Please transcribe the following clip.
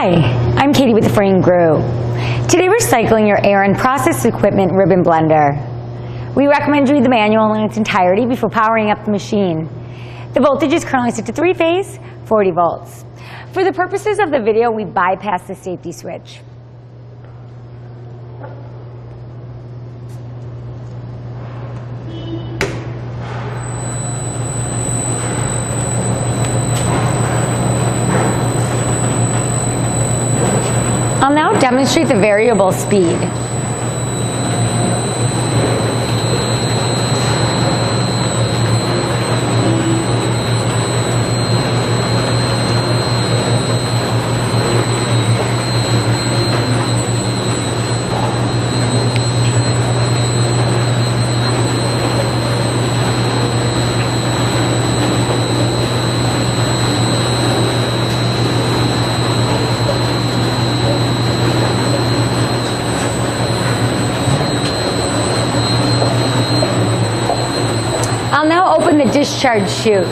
Hi, I'm Katie with the Frain Group. Today we're cycling your air and process equipment ribbon blender. We recommend you read the manual in its entirety before powering up the machine. The voltage is currently set to 3-phase, 40 volts. For the purposes of the video, we bypass the safety switch. I'll now demonstrate the variable speed. I'll now open the discharge chute.